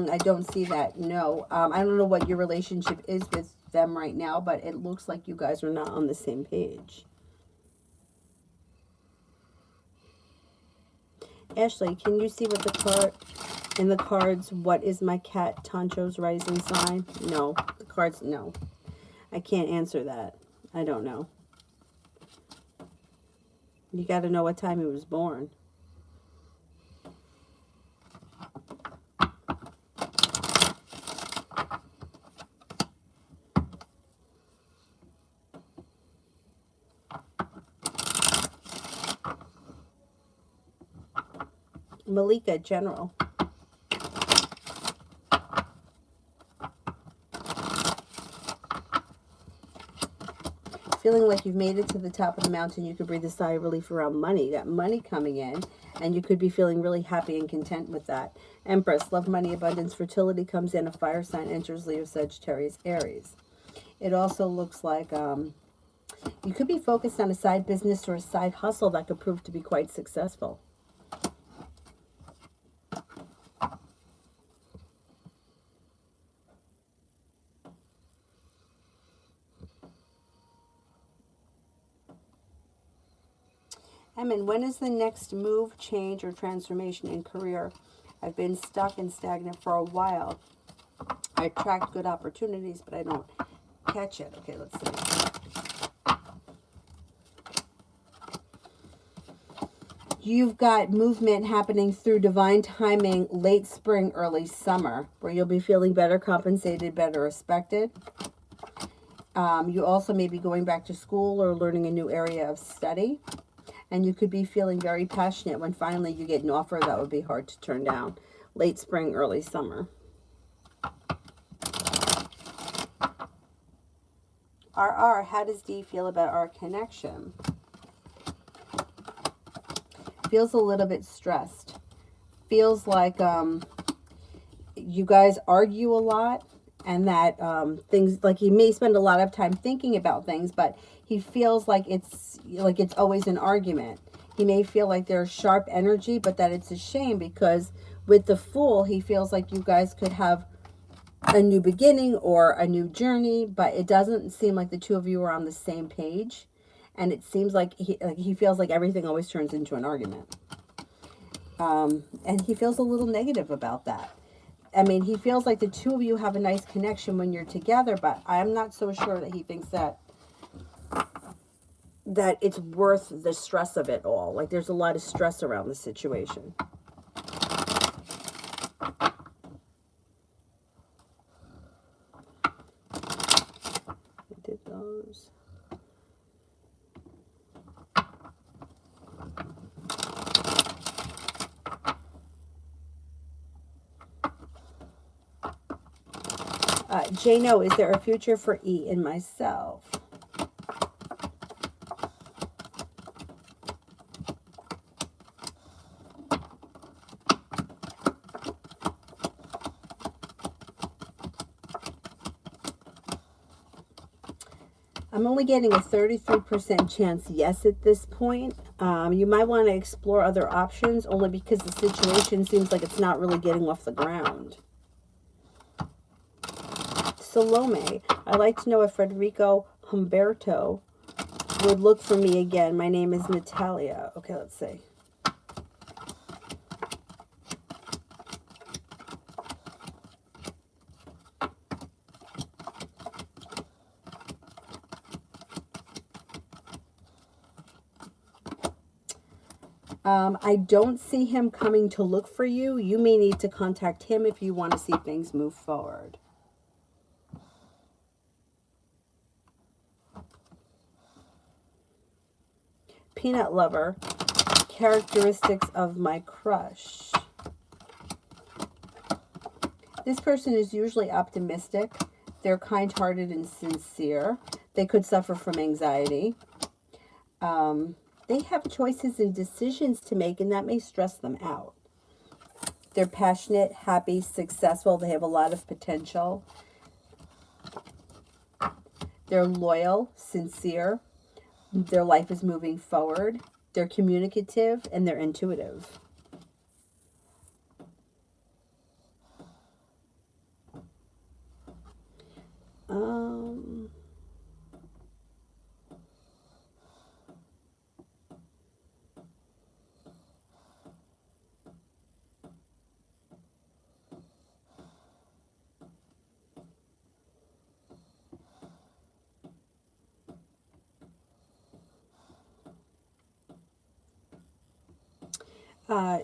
I don't see that. No. I don't know what your relationship is with them right now, but it looks like you guys are not on the same page. Ashley, can you see what the card in the cards? What is my cat Tancho's rising sign? No. The cards, no. I can't answer that. I don't know. You got to know what time he was born. Malika, general. Feeling like you've made it to the top of the mountain, you could breathe a sigh of relief around money. You got money coming in, and you could be feeling really happy and content with that. Empress, love, money, abundance, fertility comes in. A fire sign enters, Leo, Sagittarius, Aries. It also looks like you could be focused on a side business or a side hustle that could prove to be quite successful. Emin, when is the next move, change, or transformation in career? I've been stuck and stagnant for a while. I attract good opportunities, but I don't catch it. Okay, let's see. You've got movement happening through divine timing, late spring, early summer, where you'll be feeling better compensated, better respected. You also may be going back to school or learning a new area of study. And you could be feeling very passionate when finally you get an offer that would be hard to turn down. Late spring, early summer. RR, how does D feel about our connection? Feels a little bit stressed. Feels like you guys argue a lot, and that things, like he may spend a lot of time thinking about things, but he feels like it's always an argument. He may feel like there's sharp energy, but that it's a shame because with the Fool, he feels like you guys could have a new beginning or a new journey, but it doesn't seem like the two of you are on the same page. And it seems like he feels like everything always turns into an argument. And he feels a little negative about that. I mean, he feels like the two of you have a nice connection when you're together, but I'm not so sure that he thinks that it's worth the stress of it all. Like, there's a lot of stress around the situation. I did those. Jano, is there a future for E in myself? I'm only getting a 33% chance yes at this point. You might want to explore other options only because the situation seems like it's not really getting off the ground. Salome, I'd like to know if Federico Humberto would look for me again. My name is Natalia. Okay, let's see. I don't see him coming to look for you. You may need to contact him if you want to see things move forward. Peanut lover, characteristics of my crush. This person is usually optimistic. They're kind-hearted and sincere. They could suffer from anxiety. They have choices and decisions to make, and that may stress them out. They're passionate, happy, successful. They have a lot of potential. They're loyal, sincere. Their life is moving forward. They're communicative, and they're intuitive.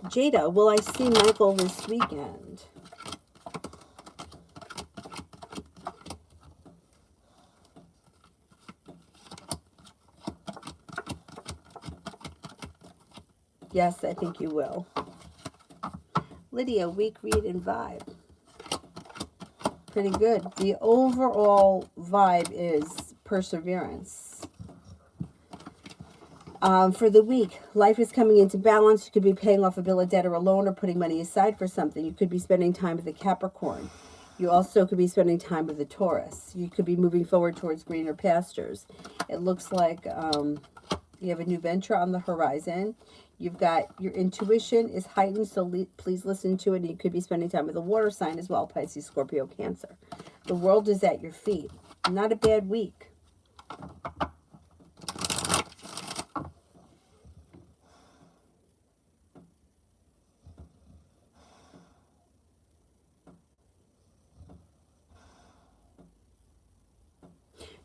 Jada, will I see Michael this weekend? Yes, I think you will. Lydia, week read and vibe. Pretty good. The overall vibe is perseverance. For the week, life is coming into balance. You could be paying off a bill of debt or a loan or putting money aside for something. You could be spending time with the Capricorn. You also could be spending time with the Taurus. You could be moving forward towards greener pastures. It looks like you have a new venture on the horizon. You've got your intuition is heightened, so please listen to it. And you could be spending time with a water sign as well, Pisces, Scorpio, Cancer. The world is at your feet. Not a bad week.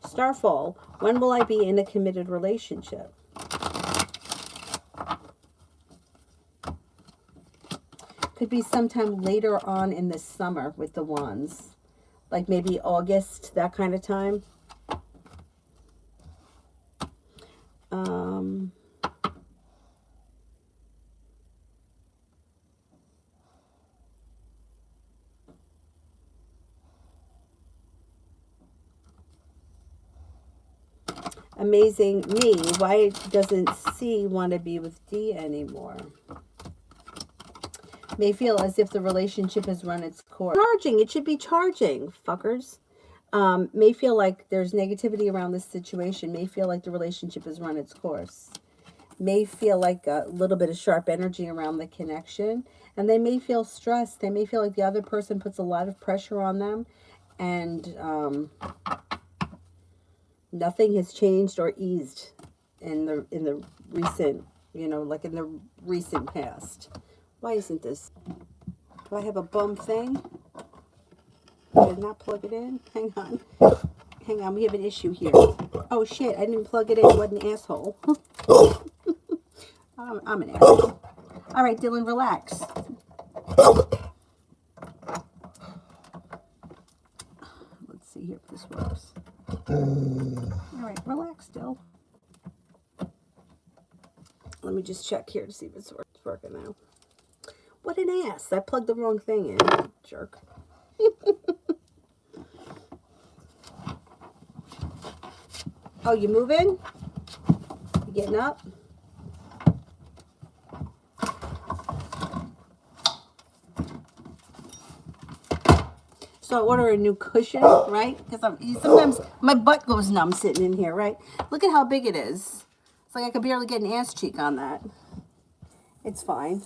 Starfall, when will I be in a committed relationship? Could be sometime later on in the summer with the wands. Like maybe August, that kind of time. Amazing me. Why doesn't C want to be with D anymore? May feel as if the relationship has run its course. Charging. It should be charging, fuckers. May feel like there's negativity around this situation. May feel like the relationship has run its course. May feel like a little bit of sharp energy around the connection. And they may feel stressed. They may feel like the other person puts a lot of pressure on them. And nothing has changed or eased in the recent, like in the recent past. Why isn't this? Do I have a bum thing? Did I not plug it in? Hang on. Hang on, we have an issue here. Oh shit, I didn't plug it in. What an asshole. I'm an asshole. All right, Dylan, relax. Let's see here if this works. All right, relax, Dill. Let me just check here to see if it's working now. What an ass. I plugged the wrong thing in. Jerk. Oh, you moving? You getting up? So I order a new cushion, right? Because sometimes my butt goes numb sitting in here, right? Look at how big it is. It's like I could barely get an ass cheek on that. It's fine.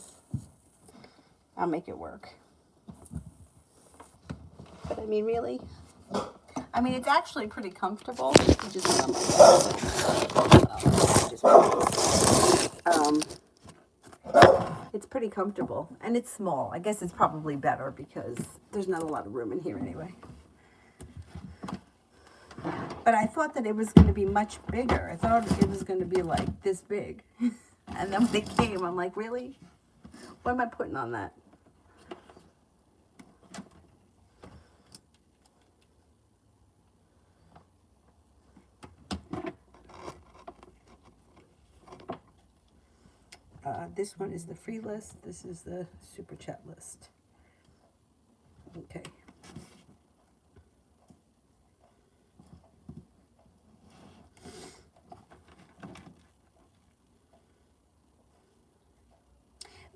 I'll make it work. But I mean, really? I mean, it's actually pretty comfortable. It's pretty comfortable, and it's small. I guess it's probably better because there's not a lot of room in here anyway. But I thought that it was going to be much bigger. I thought it was going to be like this big. And then when it came, I'm like, really? What am I putting on that? This one is the free list. This is the super chat list. Okay.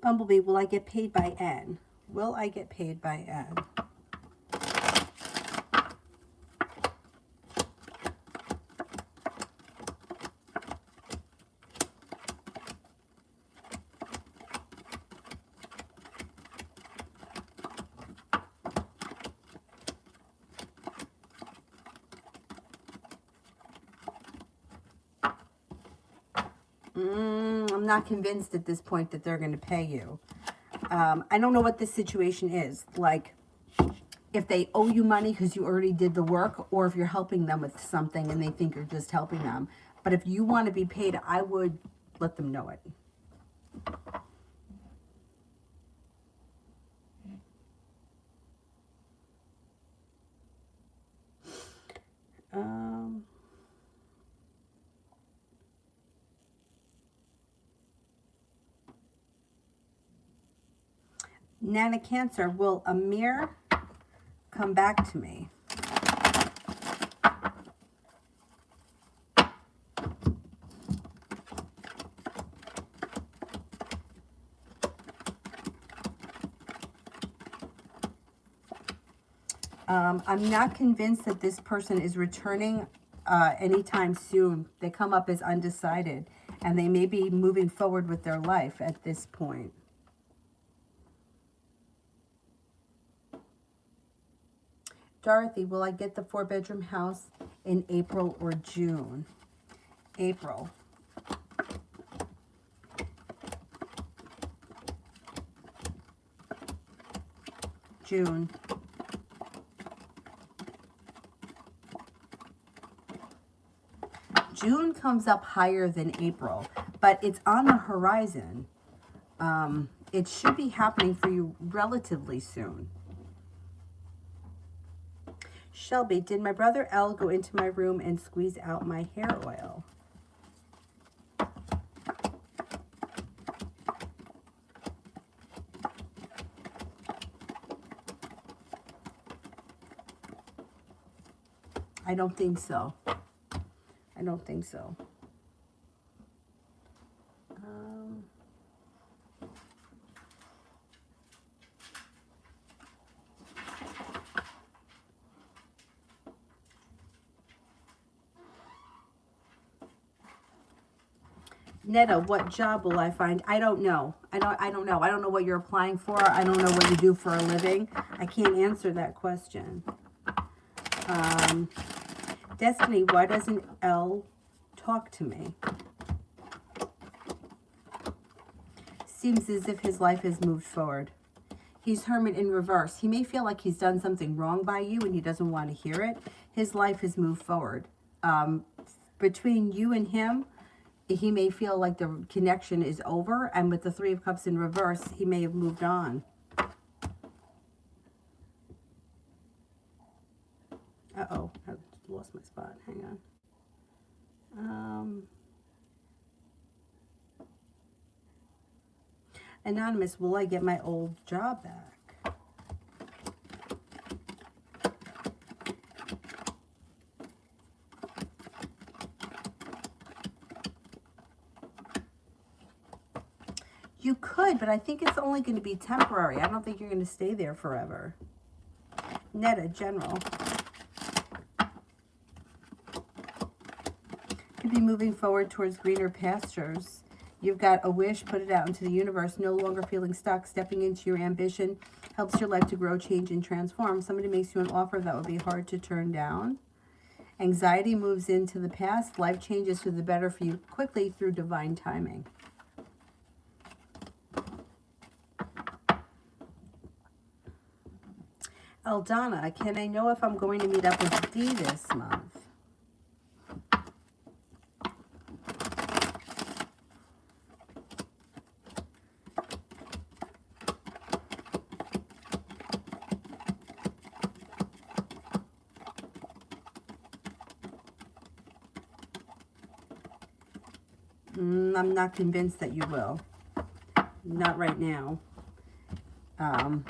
Bumblebee, will I get paid by N? Will I get paid by N? I'm not convinced at this point that they're going to pay you. I don't know what this situation is. Like, if they owe you money because you already did the work, or if you're helping them with something and they think you're just helping them. But if you want to be paid, I would let them know it. Nana Cancer, will Amir come back to me? I'm not convinced that this person is returning anytime soon. They come up as undecided, and they may be moving forward with their life at this point. Dorothy, will I get the 4-bedroom house in April or June? April. June. June comes up higher than April, but it's on the horizon. It should be happening for you relatively soon. Shelby, did my brother L go into my room and squeeze out my hair oil? I don't think so. I don't think so. Netta, what job will I find? I don't know. I don't know. I don't know what you're applying for. I don't know what you do for a living. I can't answer that question. Destiny, why doesn't L talk to me? Seems as if his life has moved forward. He's Hermit in reverse. He may feel like he's done something wrong by you and he doesn't want to hear it. His life has moved forward. Between you and him, he may feel like the connection is over. And with the Three of Cups in reverse, he may have moved on. Uh-oh, I lost my spot. Hang on. Anonymous, will I get my old job back? You could, but I think it's only going to be temporary. I don't think you're going to stay there forever. Netta, general. Could be moving forward towards greener pastures. You've got a wish, put it out into the universe, no longer feeling stuck, stepping into your ambition, helps your life to grow, change, and transform. Somebody makes you an offer that would be hard to turn down. Anxiety moves into the past. Life changes for the better for you quickly through divine timing. Eldana, can I know if I'm going to meet up with Dee this month? I'm not convinced that you will. Not right now. I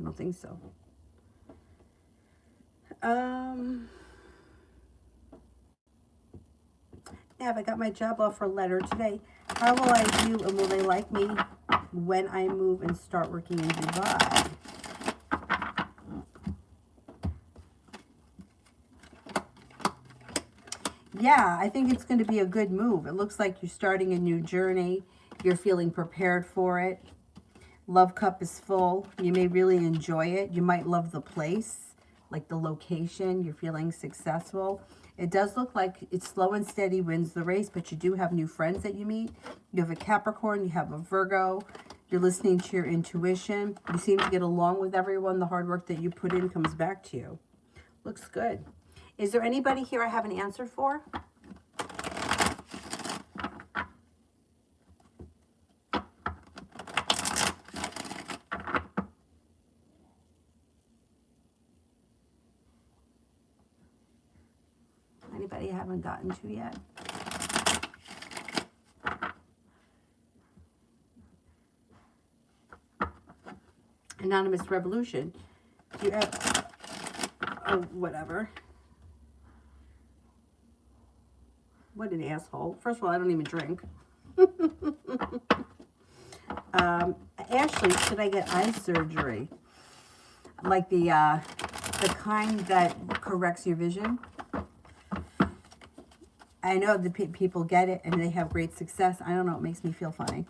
don't think so. Nav, I got my job offer letter today. How will I do and will they like me when I move and start working in Dubai? Yeah, I think it's going to be a good move. It looks like you're starting a new journey. You're feeling prepared for it. Love cup is full. You may really enjoy it. You might love the place, like the location. You're feeling successful. It does look like it's slow and steady wins the race, but you do have new friends that you meet. You have a Capricorn. You have a Virgo. You're listening to your intuition. You seem to get along with everyone. The hard work that you put in comes back to you. Looks good. Is there anybody here I haven't answered for? Anybody I haven't gotten to yet? Anonymous Revolution. Do you have... Oh, whatever. What an asshole. First of all, I don't even drink. Ashley, should I get eye surgery? Like the kind that corrects your vision? I know the people get it and they have great success. I don't know. It makes me feel funny.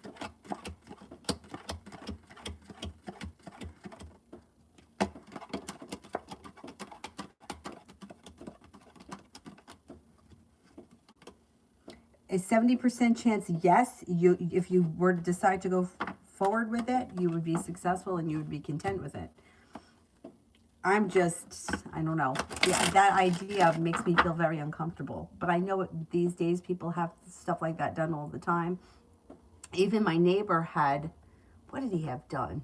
A 70% chance, yes, if you were to decide to go forward with it, you would be successful and you would be content with it. I'm just, I don't know. Yeah, that idea makes me feel very uncomfortable. But I know these days people have stuff like that done all the time. Even my neighbor had, what did he have done?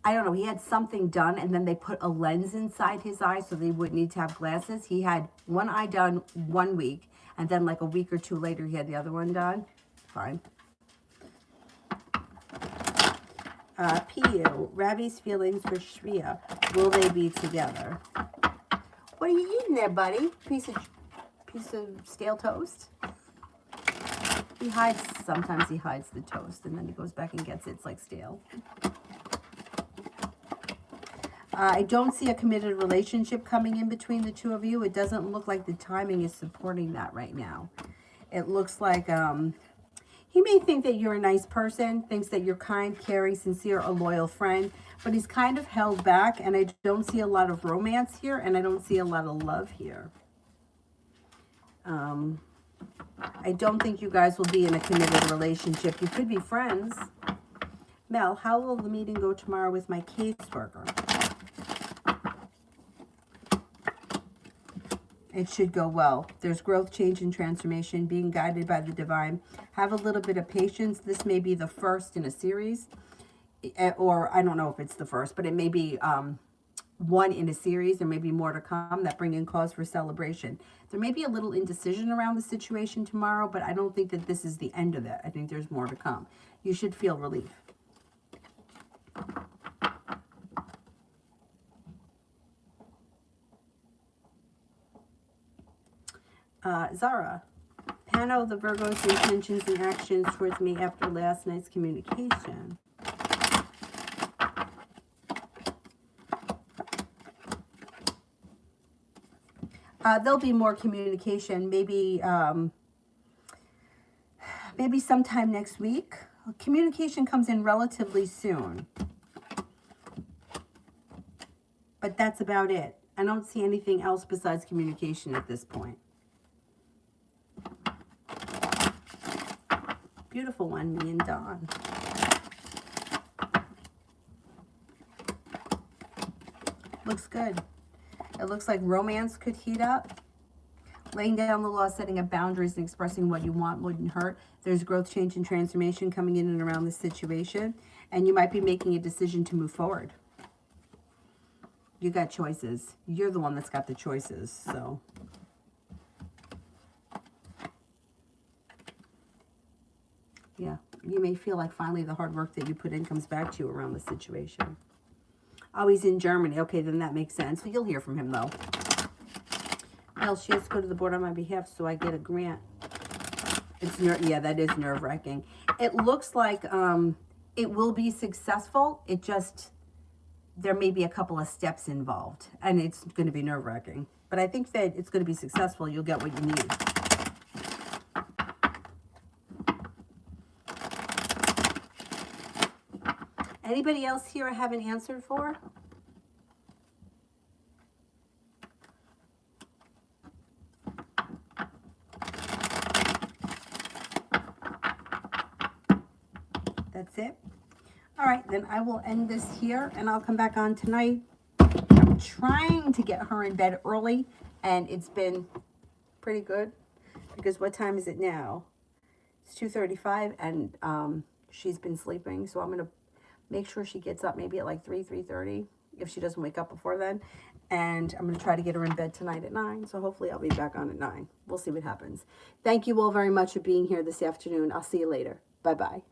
I don't know. He had something done and then they put a lens inside his eye so they wouldn't need to have glasses. He had one eye done 1 week and then like a week or two later he had the other one done. Fine. P.U. Ravi's feelings for Shreya. Will they be together? What are you eating there, buddy? Piece of stale toast? He hides, sometimes he hides the toast and then he goes back and gets it. It's like stale. I don't see a committed relationship coming in between the two of you. It doesn't look like the timing is supporting that right now. It looks like He may think that you're a nice person, thinks that you're kind, caring, sincere, a loyal friend, but he's kind of held back, and I don't see a lot of romance here, and I don't see a lot of love here. I don't think you guys will be in a committed relationship. You could be friends. Mel, how will the meeting go tomorrow with my caseworker? It should go well. There's growth, change, and transformation, being guided by the divine. Have a little bit of patience. This may be the first in a series, or I don't know if it's the first, but it may be one in a series. There may be more to come that bring in cause for celebration. There may be a little indecision around the situation tomorrow, but I don't think that this is the end of it. I think there's more to come. You should feel relief. Zara, Pano, the Virgo's intentions and actions towards me after last night's communication. There'll be more communication, maybe maybe sometime next week. Communication comes in relatively soon. But that's about it. I don't see anything else besides communication at this point. Beautiful one, me and Dawn. Looks good. It looks like romance could heat up. Laying down the law, setting up boundaries, and expressing what you want wouldn't hurt. There's growth, change, and transformation coming in and around this situation. And you might be making a decision to move forward. You got choices. You're the one that's got the choices, so... yeah, you may feel like finally the hard work that you put in comes back to you around the situation. Oh, he's in Germany. Okay, then that makes sense. So you'll hear from him, though. Well, she has to go to the board on my behalf, so I get a grant. It's yeah, that is nerve-wracking. It looks like it will be successful. It just, there may be a couple of steps involved, and it's going to be nerve-wracking. But I think that it's going to be successful. You'll get what you need. Anybody else here I haven't answered for? That's it. All right, then I will end this here, and I'll come back on tonight. I'm trying to get her in bed early, and it's been pretty good, because what time is it now? It's 2:35, and she's been sleeping, so I'm going to make sure she gets up maybe at like 3:30, if she doesn't wake up before then. And I'm going to try to get her in bed tonight at 9, so hopefully I'll be back on at 9. We'll see what happens. Thank you all very much for being here this afternoon. I'll see you later. Bye-bye.